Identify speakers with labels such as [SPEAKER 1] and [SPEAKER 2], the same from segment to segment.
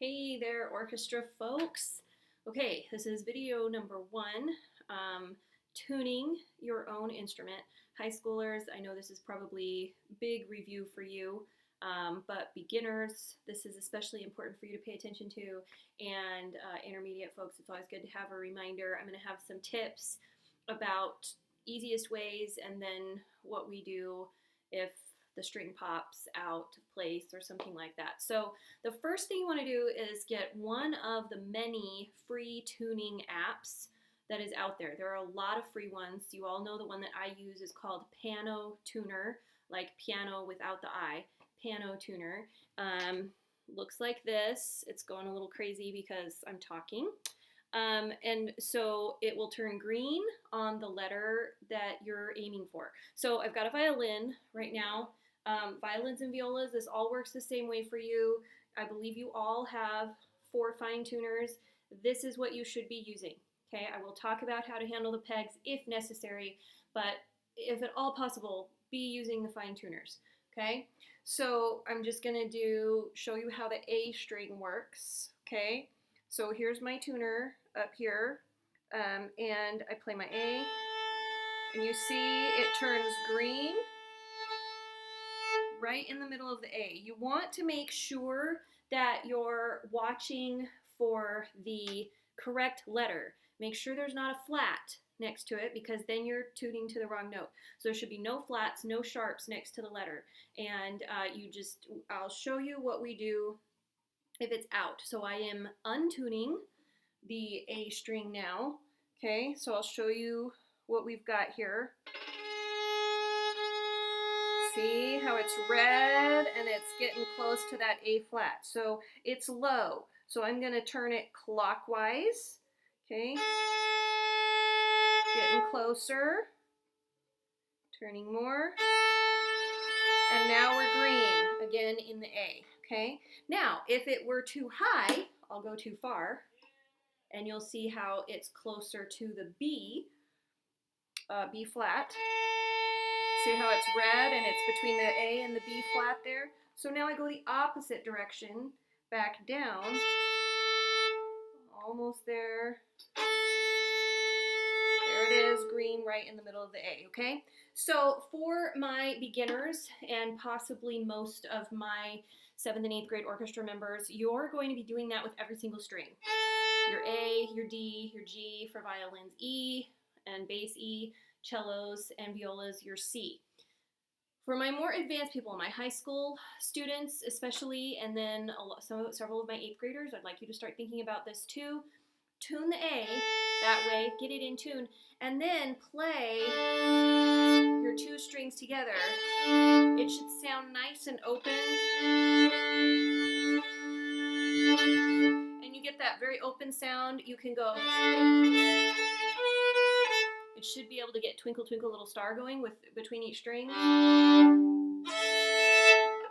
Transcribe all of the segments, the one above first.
[SPEAKER 1] Hey there, orchestra folks. Okay, this is video number 1, tuning your own instrument. High schoolers, I know this is probably big review for you, but beginners, this is especially important for you to pay attention to, and intermediate folks, it's always good to have a reminder. I'm going to have some tips about easiest ways and then what we do if the string pops out of place or something like that. So the first thing you want to do is get one of the many free tuning apps that is out there. There are a lot of free ones. You all know the one that I use is called Piano Tuner, like piano without the I, Piano Tuner. Looks like this. It's going a little crazy because I'm talking. And so it will turn green on the letter that you're aiming for. So I've got a violin right now. Violins and violas, this all works the same way for you. I believe you all have 4 fine tuners. This is what you should be using. Okay, I will talk about how to handle the pegs if necessary, but if at all possible, be using the fine tuners. Okay, so I'm just gonna show you how the A string works. Okay, so here's my tuner up here, and I play my A, and you see it turns green right in the middle of the A. You want to make sure that you're watching for the correct letter. Make sure there's not a flat next to it because then you're tuning to the wrong note. So there should be no flats, no sharps next to the letter. And I'll show you what we do if it's out. So I am untuning the A string now. Okay, so I'll show you what we've got here. See how it's red and it's getting close to that A flat. So it's low. So I'm going to turn it clockwise. Okay. Getting closer. Turning more. And now we're green again in the A. Okay. Now, if it were too high, I'll go too far. And you'll see how it's closer to the B, B flat. See how it's red and it's between the A and the B flat there? So now I go the opposite direction, back down, almost there. There it is, green right in the middle of the A, okay? So for my beginners and possibly most of my 7th and 8th grade orchestra members, you're going to be doing that with every single string. Your A, your D, your G for violins, E and bass E, cellos and violas, your C. For my more advanced people, my high school students especially, and then several of my 8th graders, I'd like you to start thinking about this too. Tune the A, that way, get it in tune, and then play your 2 strings together. It should sound nice and open. And you get that very open sound. You can go. It should be able to get Twinkle Twinkle Little Star going between each string.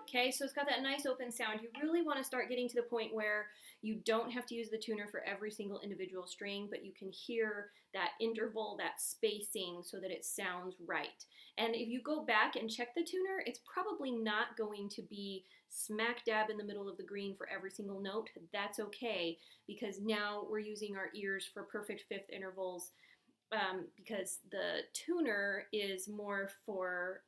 [SPEAKER 1] Okay, so it's got that nice open sound. You really want to start getting to the point where you don't have to use the tuner for every single individual string, but you can hear that interval, that spacing, so that it sounds right. And if you go back and check the tuner, it's probably not going to be smack dab in the middle of the green for every single note. That's okay, because now we're using our ears for perfect fifth intervals, because the tuner is more for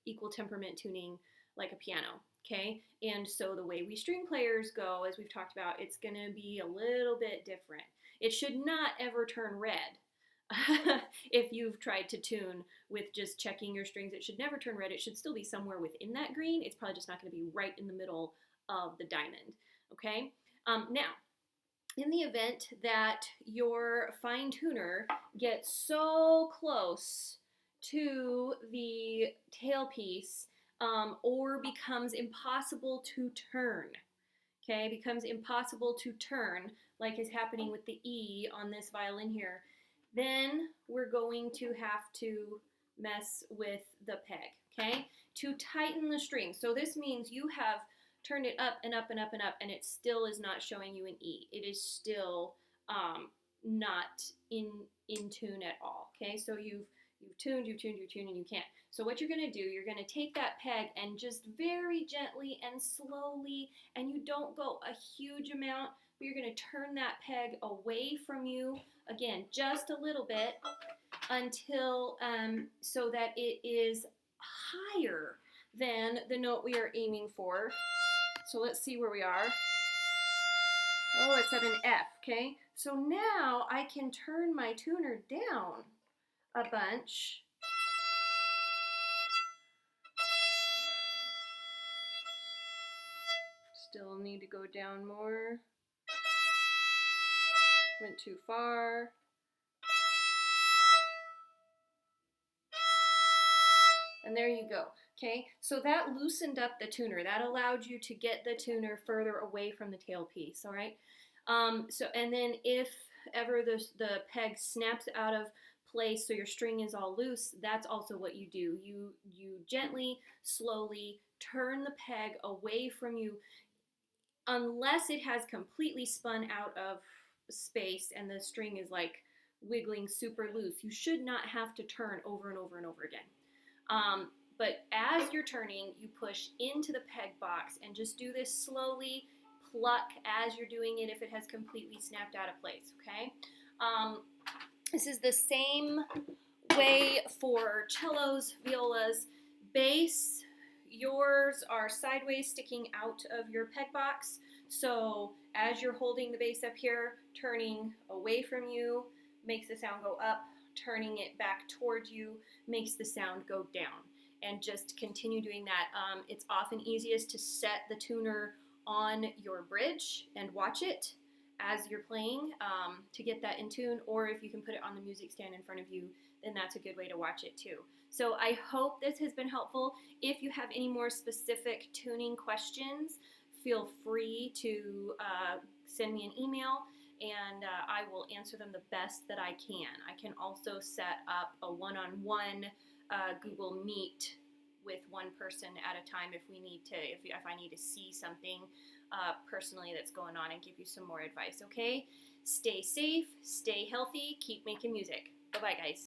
[SPEAKER 1] equal temperament tuning, like a piano, okay? And so the way we string players go, as we've talked about, it's going to be a little bit different. It should not ever turn red. If you've tried to tune with just checking your strings, it should never turn red. It should still be somewhere within that green. It's probably just not going to be right in the middle of the diamond, okay? Now, in the event that your fine tuner gets so close to the tailpiece, or becomes impossible to turn, okay, becomes impossible to turn, like is happening with the E on this violin here, then we're going to have to mess with the peg, okay, to tighten the string. So this means you have turned it up and up and up and up, and it still is not showing you an E. It is still not in tune at all, okay, so you've tuned, and you can't. So what you're going to do, you're going to take that peg and just very gently and slowly, and you don't go a huge amount, but you're going to turn that peg away from you, again, just a little bit, until, so that it is higher than the note we are aiming for. So let's see where we are. Oh, it's at an F, okay? So now I can turn my tuner down a bunch. Still need to go down more. Went too far. And there you go, okay? So that loosened up the tuner. That allowed you to get the tuner further away from the tailpiece, all right? And then if ever the peg snaps out of place so your string is all loose, that's also what you do. You gently, slowly turn the peg away from you unless it has completely spun out of space and the string is like wiggling super loose. You should not have to turn over and over and over again. But as you're turning, you push into the peg box and just do this slowly, pluck as you're doing it if it has completely snapped out of place, okay? This is the same way for cellos, violas, bass. Yours are sideways sticking out of your peg box. So as you're holding the bass up here, turning away from you makes the sound go up, turning it back towards you makes the sound go down. And just continue doing that. It's often easiest to set the tuner on your bridge and watch it as you're playing to get that in tune, or if you can put it on the music stand in front of you, then that's a good way to watch it too. So I hope this has been helpful. If you have any more specific tuning questions, feel free to send me an email and I will answer them the best that I can. I can also set up a one-on-one Google Meet with one person at a time if we need to, if I need to see something personally that's going on and give you some more advice, okay? Stay safe, stay healthy, keep making music. Bye-bye, guys.